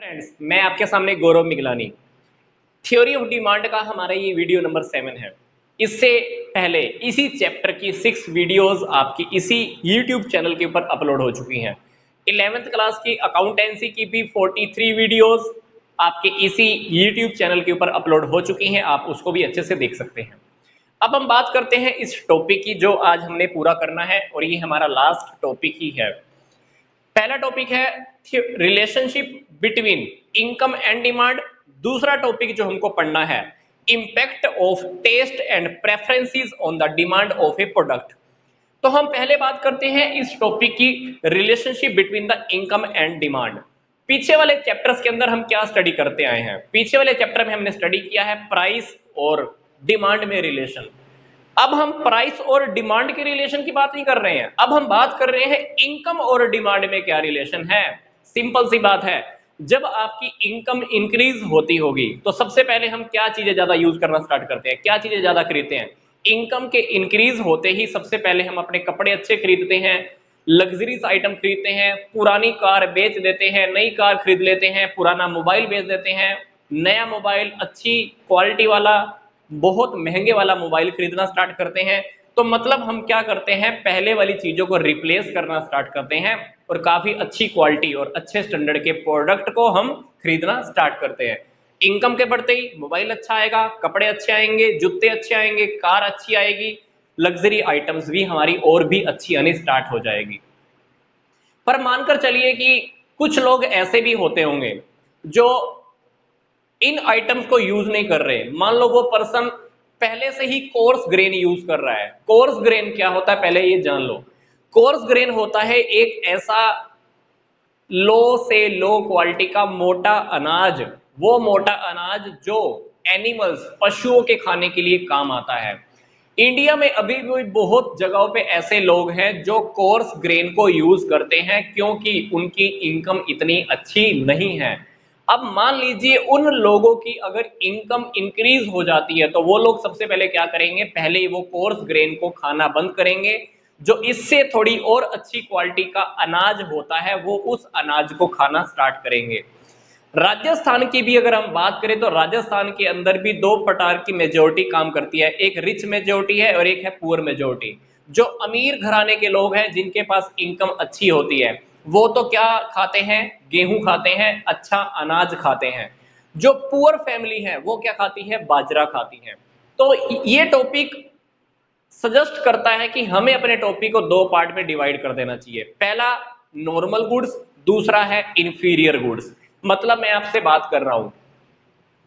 Friends, मैं आपके सामने गौरव मिगलानी। थ्योरी ऑफ डिमांड का हमारा ये वीडियो नंबर 7 है। इससे पहले इसी चैप्टर की 6 वीडियोस आपकी इसी यूट्यूब चैनल के ऊपर अपलोड हो चुकी हैं। 11th क्लास की अकाउंटेंसी की भी 43 वीडियोस आपके इसी यूट्यूब चैनल के ऊपर अपलोड हो चुकी हैं, आप उसको भी अच्छे से देख सकते हैं। अब हम बात करते हैं इस टॉपिक की जो आज हमने पूरा करना है, और ये हमारा लास्ट टॉपिक ही है। पहला टॉपिक है relationship between income and demand. दूसरा टॉपिक जो हमको पढ़ना है, impact of taste and preferences on the demand of a product. तो हम पहले बात करते हैं इस टॉपिक की, relationship between the income and demand. पीछे वाले चैप्टर्स के अंदर हम क्या स्टडी करते आए हैं? पीछे वाले चैप्टर में हमने स्टडी किया है प्राइस और डिमांड में रिलेशन। अब हम प्राइस और डिमांड के रिलेशन की बात नहीं कर रहे हैं, अब हम बात कर रहे हैं इनकम और डिमांड में क्या रिलेशन है। सिंपल सी बात है, जब आपकी इनकम इंक्रीज होती होगी तो सबसे पहले हम क्या चीजें ज्यादा यूज करना स्टार्ट करते हैं, क्या चीजें ज्यादा खरीदते हैं? इनकम के इंक्रीज होते ही सबसे पहले हम अपने कपड़े अच्छे खरीदते हैं, लग्जरीज आइटम खरीदते हैं, पुरानी कार बेच देते हैं, नई कार खरीद लेते हैं, पुराना मोबाइल बेच देते हैं, नया मोबाइल अच्छी क्वालिटी वाला बहुत महंगे वाला मोबाइल खरीदना स्टार्ट करते हैं। तो मतलब हम क्या करते हैं, पहले वाली चीजों को रिप्लेस करना स्टार्ट करते हैं और काफी अच्छी क्वालिटी और अच्छे स्टैंडर्ड के प्रोडक्ट को हम खरीदना स्टार्ट करते हैं। इनकम के बढ़ते ही मोबाइल अच्छा आएगा, कपड़े अच्छे आएंगे, जूते अच्छे आएंगे, कार अच्छी आएगी, लग्जरी आइटम्स भी हमारी और भी अच्छी आनी स्टार्ट हो जाएगी। पर मानकर चलिए कि कुछ लोग ऐसे भी होते होंगे जो इन आइटम्स को यूज नहीं कर रहे। मान लो वो पर्सन पहले से ही कोर्स ग्रेन यूज कर रहा है। कोर्स ग्रेन क्या होता है पहले ये जान लो। कोर्स ग्रेन होता है एक ऐसा लो से लो क्वालिटी का मोटा अनाज, वो मोटा अनाज जो एनिमल्स पशुओं के खाने के लिए काम आता है। इंडिया में अभी भी बहुत जगहों पे ऐसे लोग हैं जो कोर्स ग्रेन को यूज करते हैं क्योंकि उनकी इनकम इतनी अच्छी नहीं है। अब मान लीजिए उन लोगों की अगर इनकम इंक्रीज हो जाती है तो वो लोग सबसे पहले क्या करेंगे, पहले ही वो कोर्स ग्रेन को खाना बंद करेंगे। जो इससे थोड़ी और अच्छी क्वालिटी का अनाज होता है वो उस अनाज को खाना स्टार्ट करेंगे। राजस्थान की भी अगर हम बात करें तो राजस्थान के अंदर भी दो प्रकार की मेजोरिटी काम करती है, एक रिच मेजोरिटी है और एक है पुअर मेजोरिटी। जो अमीर घराने के लोग हैं जिनके पास इनकम अच्छी होती है वो तो क्या खाते हैं, गेहूं खाते हैं, अच्छा अनाज खाते हैं। जो पुअर फैमिली है वो क्या खाती है, बाजरा खाती है। तो ये टॉपिक सजेस्ट करता है कि हमें अपने टॉपिक को दो पार्ट में डिवाइड कर देना चाहिए। पहला नॉर्मल गुड्स, दूसरा है इंफीरियर गुड्स। मतलब मैं आपसे बात कर रहा हूं,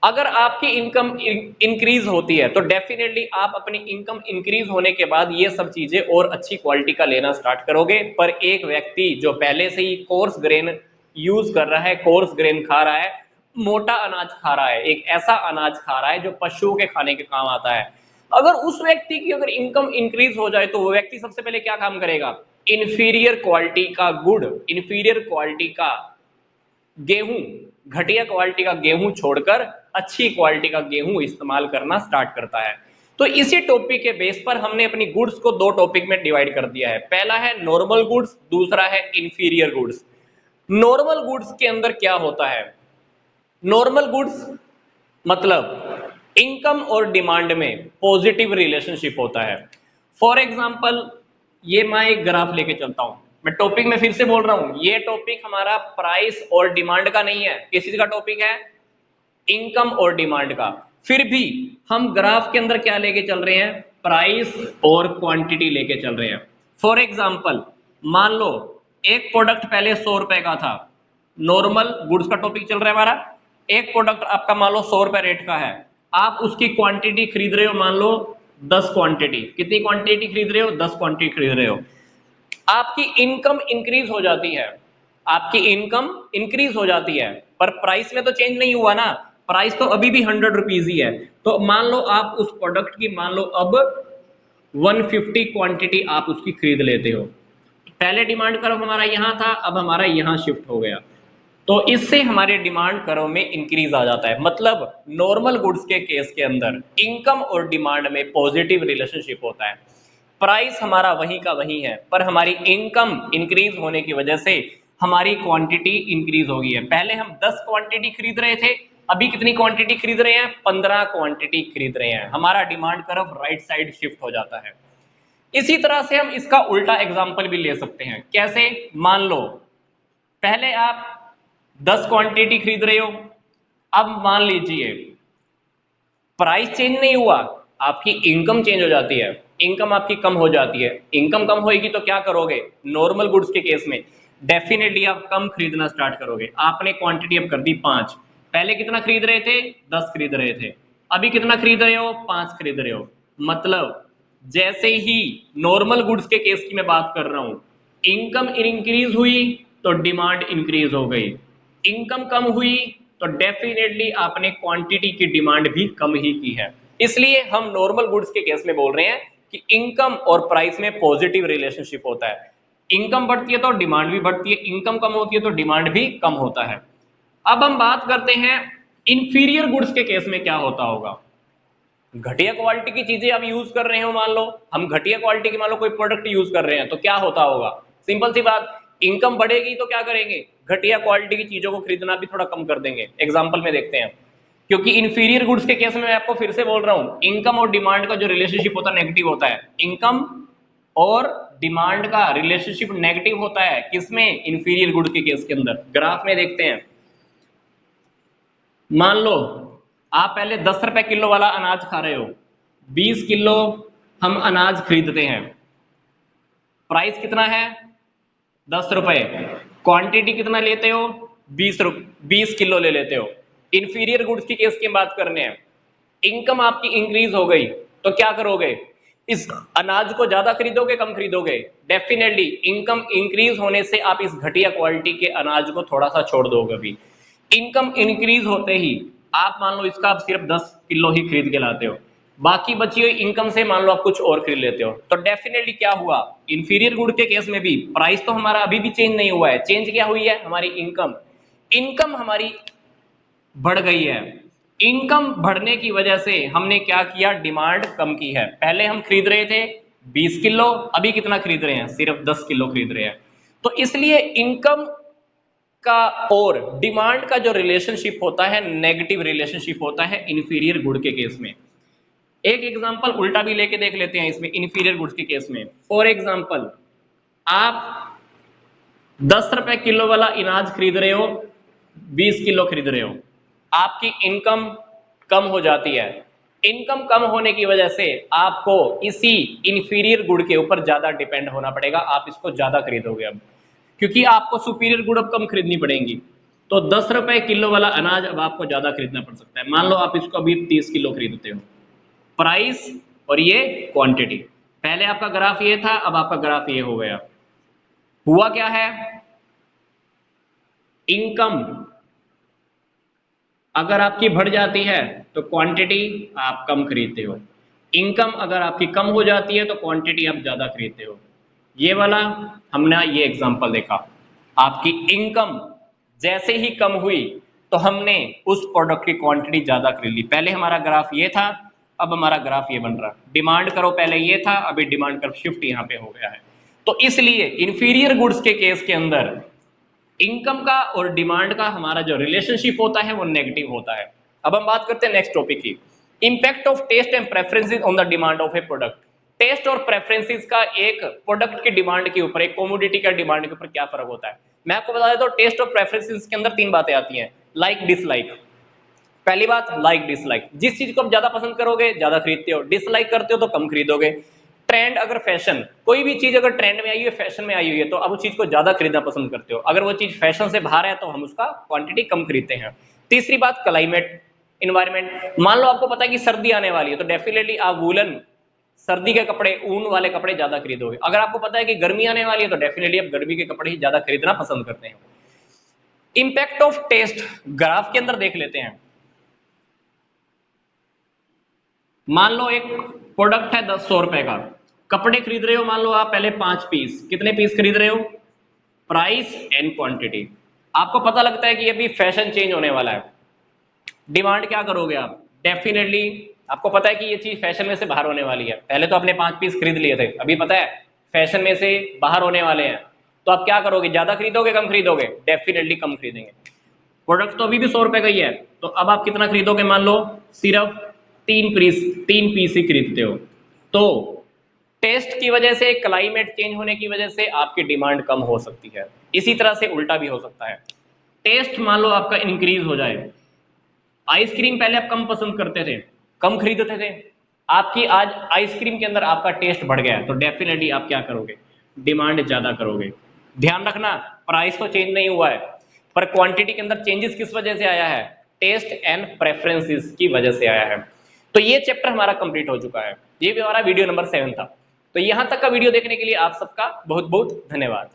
अगर आपकी इनकम इंक्रीज होती है तो डेफिनेटली आप अपनी इनकम इंक्रीज होने के बाद ये सब चीजें और अच्छी क्वालिटी का लेना स्टार्ट करोगे। पर एक व्यक्ति जो पहले से ही कोर्स ग्रेन यूज कर रहा है, कोर्स ग्रेन खा रहा है, मोटा अनाज खा रहा है, एक ऐसा अनाज खा रहा है जो पशुओं के खाने के काम आता है, अगर उस व्यक्ति की अगर इनकम इंक्रीज हो जाए तो वो व्यक्ति सबसे पहले क्या काम करेगा, इंफीरियर क्वालिटी का गुड, इंफीरियर क्वालिटी का गेहूं, घटिया क्वालिटी का गेहूं छोड़कर अच्छी क्वालिटी का गेहूं इस्तेमाल करना स्टार्ट करता है। तो इसी टॉपिक के बेस पर हमने अपनी गुड्स को दो टॉपिक में डिवाइड कर दिया है। पहला है नॉर्मल गुड्स, दूसरा है इंफीरियर गुड्स। नॉर्मल गुड्स के अंदर क्या होता है, नॉर्मल गुड्स मतलब इनकम और डिमांड में पॉजिटिव रिलेशनशिप होता है। फॉर एग्जांपल ये मैं एक ग्राफ लेके चलता हूं, मैं टॉपिक में फिर से बोल रहा हूं, ये टॉपिक हमारा प्राइस और डिमांड का नहीं है, किस चीज का टॉपिक है, इनकम और डिमांड का। फिर भी हम ग्राफ के अंदर क्या लेके चल रहे हैं, प्राइस और क्वांटिटी लेके चल रहे हैं। फॉर एग्जांपल मान लो एक प्रोडक्ट पहले 100 रुपए का था, नॉर्मल गुड्स का टॉपिक चल रहा है हमारा। एक प्रोडक्ट आपका मान लो 100 रुपए रेट का है, आप उसकी क्वांटिटी खरीद रहे हो मान लो 10 क्वांटिटी, कितनी क्वांटिटी खरीद रहे हो, 10 क्वांटिटी खरीद रहे हो। आपकी इनकम इंक्रीज हो जाती है, आपकी इनकम इंक्रीज हो जाती है, पर प्राइस में तो चेंज नहीं हुआ ना, प्राइस तो अभी भी 100 रुपीज ही है। तो मान लो आप उस प्रोडक्ट की मान लो अब 150 क्वांटिटी आप उसकी खरीद लेते हो। पहले डिमांड कर्व हमारा यहां था, अब हमारा यहां शिफ्ट हो गया, तो इससे हमारे डिमांड कर्व में इंक्रीज आ जाता है। मतलब नॉर्मल गुड्स के केस के अंदर इनकम और डिमांड में पॉजिटिव रिलेशनशिप होता है। प्राइस हमारा वही का वही है, पर हमारी इनकम इंक्रीज होने की वजह से हमारी क्वांटिटी इंक्रीज हो गई है। पहले हम 10 क्वांटिटी खरीद रहे थे, अभी कितनी क्वांटिटी खरीद रहे हैं? 15 क्वांटिटी खरीद रहे हैं। हमारा demand curve right side shift हो जाता है। इसी तरह से हम इसका उल्टा एग्जांपल भी ले सकते हैं। कैसे? मान लो पहले आप 10 क्वांटिटी खरीद रहे हो, अब मान लीजिए प्राइस चेंज नहीं हुआ, आपकी इनकम चेंज हो जाती है, इनकम आपकी कम हो जाती है। इनकम कम होगी तो क्या करोगे? नॉर्मल गुड्स के केस में डेफिनेटली आप कम खरीदना स्टार्ट करोगे। आपने क्वांटिटी अब कर दी 5, पहले कितना खरीद रहे थे? 10 खरीद रहे थे, अभी कितना खरीद रहे हो? 5 खरीद रहे हो। मतलब जैसे ही नॉर्मल गुड्स के केस की मैं बात कर रहा हूं, इनकम इंक्रीज हुई तो डिमांड इंक्रीज हो गई, इनकम कम हुई तो डेफिनेटली आपने क्वांटिटी की डिमांड भी कम ही की है। इसलिए हम नॉर्मल गुड्स के केस में बोल रहे हैं कि इनकम और प्राइस में पॉजिटिव रिलेशनशिप होता है। इनकम बढ़ती है तो डिमांड भी बढ़ती है, इनकम कम होती है तो डिमांड भी कम होता है। अब हम बात करते हैं इंफीरियर गुड्स के केस में क्या होता होगा। घटिया क्वालिटी की चीजें आप यूज कर रहे हो, मान लो हम घटिया क्वालिटी की मान लो कोई प्रोडक्ट यूज कर रहे हैं, तो क्या होता होगा? सिंपल सी बात, इनकम बढ़ेगी तो क्या करेंगे? घटिया क्वालिटी की चीजों को खरीदना भी थोड़ा कम कर देंगे। एग्जांपल में देखते हैं, क्योंकि इंफीरियर गुड्स के केस में मैं आपको फिर से बोल रहा हूं, इनकम और डिमांड का जो रिलेशनशिप होता है नेगेटिव होता है। इनकम और डिमांड का रिलेशनशिप नेगेटिव होता है किसमें? इंफीरियर गुड्स के केस के अंदर। ग्राफ में देखते हैं, मान लो आप पहले 10 रुपए किलो वाला अनाज खा रहे हो, 20 किलो हम अनाज खरीदते हैं, प्राइस कितना है? 10 रुपए, क्वांटिटी कितना लेते हो? 20 किलो ले लेते हो। इंफीरियर गुड्स की केस की बात करने हैं, इनकम आपकी इंक्रीज हो गई तो क्या करोगे? इस अनाज को ज्यादा खरीदोगे कम खरीदोगे? डेफिनेटली इनकम इंक्रीज होने से आप इस घटिया क्वालिटी के अनाज को थोड़ा सा छोड़ दोगे। अभी इनकम इंक्रीज होते ही आप मान लो इसका आप सिर्फ 10 किलो ही खरीद के लाते हो, बाकी बची हुई इनकम से मान लो आप कुछ और खरीद लेते हो, तो डेफिनेटली क्या हुआ? इंफीरियर गुड के केस में भी प्राइस तो हमारा अभी भी चेंज नहीं हुआ है, चेंज क्या हुई है? हमारी इनकम। इनकम हमारी बढ़ गई है। इनकम बढ़ने की वजह से हमने क्या किया? डिमांड कम की है। पहले हम खरीद रहे थे 20 किलो, अभी कितना खरीद रहे हैं? सिर्फ 10 किलो खरीद रहे हैं। तो इसलिए इनकम का और डिमांड का जो रिलेशनशिप होता है नेगेटिव रिलेशनशिप होता है इंफीरियर गुड के केस में। एक एग्जांपल उल्टा भी लेके देख लेते हैं इसमें, इंफीरियर गुड्स के केस में। फॉर एग्जांपल, आप 10 रुपए किलो वाला अनाज खरीद रहे हो, 20 किलो खरीद रहे हो, आपकी इनकम कम हो जाती है। इनकम कम होने की वजह से आपको इसी इंफीरियर गुड के ऊपर ज्यादा डिपेंड होना पड़ेगा। आप इसको ज्यादा खरीदोगे अब, क्योंकि आपको सुपीरियर गुड अब कम खरीदनी पड़ेगी। तो 10 रुपए किलो वाला अनाज अब आपको ज्यादा खरीदना पड़ सकता है। मान लो आप इसको अभी 30 किलो खरीदते हो, प्राइस और ये क्वांटिटी। पहले आपका ग्राफ ये था, अब आपका ग्राफ ये हो गया। हुआ क्या है? इनकम अगर आपकी बढ़ जाती है तो क्वांटिटी आप कम खरीदते हो, इनकम अगर आपकी कम हो जाती है तो क्वांटिटी आप ज्यादा खरीदते हो। ये वाला हमने ये एग्जांपल देखा, आपकी इनकम जैसे ही कम हुई तो हमने उस प्रोडक्ट की क्वांटिटी ज्यादा खरीद ली। पहले हमारा ग्राफ ये था, अब हमारा ग्राफ ये बन रहा। डिमांड करो पहले ये था, अभी डिमांड कर्व शिफ्ट यहां पे हो गया है। तो इसलिए इंफीरियर गुड्स के केस के अंदर इनकम का और डिमांड का हमारा जो रिलेशनशिप होता है वो नेगेटिव होता है। अब हम बात करते हैं नेक्स्ट टॉपिक की, impact of taste and preferences on the demand of a product. Taste और प्रेफरेंसेस का एक प्रोडक्ट की डिमांड के ऊपर, एक कमोडिटी का डिमांड के ऊपर क्या फर्क होता है? मैं आपको बता देता हूं, टेस्ट और प्रेफरेंसेस के अंदर 3 बातें आती हैं, लाइक डिसलाइक। पहली बात लाइक डिसलाइक, जिस चीज को आप ज्यादा पसंद करोगे ज्यादा खरीदते हो, डिसलाइक करते हो तो कम खरीदोगे। ट्रेंड, अगर फैशन, कोई भी चीज अगर ट्रेंड में आई है, फैशन में आई हुई है, तो अब उस चीज को ज्यादा खरीदना पसंद करते हो। अगर वो चीज फैशन से बाहर है तो हम उसका क्वांटिटी कम खरीदते हैं। तीसरी बात क्लाइमेट, इन्वायरमेंट। मान लो आपको पता है कि सर्दी आने वाली है तो डेफिनेटली आप वूलन, सर्दी के कपड़े, ऊन वाले कपड़े ज्यादा खरीदोगे। अगर आपको पता है कि गर्मी आने वाली है तो डेफिनेटली आप गर्मी के कपड़े ही ज्यादा खरीदना पसंद करते हैं। इंपैक्ट ऑफ टेस्ट ग्राफ के अंदर देख लेते हैं। मान लो एक प्रोडक्ट है 100 रुपए का, कपड़े खरीद रहे हो मान लो आप पहले 5 पीस, कितने पीस खरीद रहे हो? Price and quantity. आपको पता लगता है कि अभी फैशन चेंज होने वाला है, डिमांड क्या करोगे आप? डेफिनेटली आपको पता है कि ये चीज फैशन में से बाहर होने वाली है, पहले तो आपने 5 पीस खरीद लिए थे, अभी पता है फैशन में से बाहर होने वाले हैं, तो आप क्या करोगे, ज्यादा खरीदोगे कम खरीदोगे, डेफिनेटली कम खरीदेंगे। प्रोडक्ट तो अभी भी 100 रुपए का ही है, तो अब आप कितना खरीदोगे, मान लो सिर्फ 3 पीस ही खरीदते हो। तो टेस्ट की वजह से, क्लाइमेट चेंज होने की वजह से आपकी डिमांड कम हो सकती है। इसी तरह से उल्टा भी हो सकता है, टेस्ट मान लो आपका इंक्रीज हो जाए, आइसक्रीम पहले आप कम पसंद करते थे, कम खरीदते थे, आपकी आज आइसक्रीम के अंदर आपका टेस्ट बढ़ गया है, तो डेफिनेटली आप क्या करोगे, डिमांड ज्यादा करोगे। ध्यान रखना, प्राइस तो चेंज नहीं हुआ है, पर क्वांटिटी के अंदर चेंजेस किस वजह से आया है, टेस्ट एंड प्रेफरेंसेस की वजह से आया है। तो ये चैप्टर हमारा कंप्लीट हो चुका है, ये भी हमारा वीडियो नंबर 7 था। तो यहां तक का वीडियो देखने के लिए आप सबका बहुत बहुत धन्यवाद।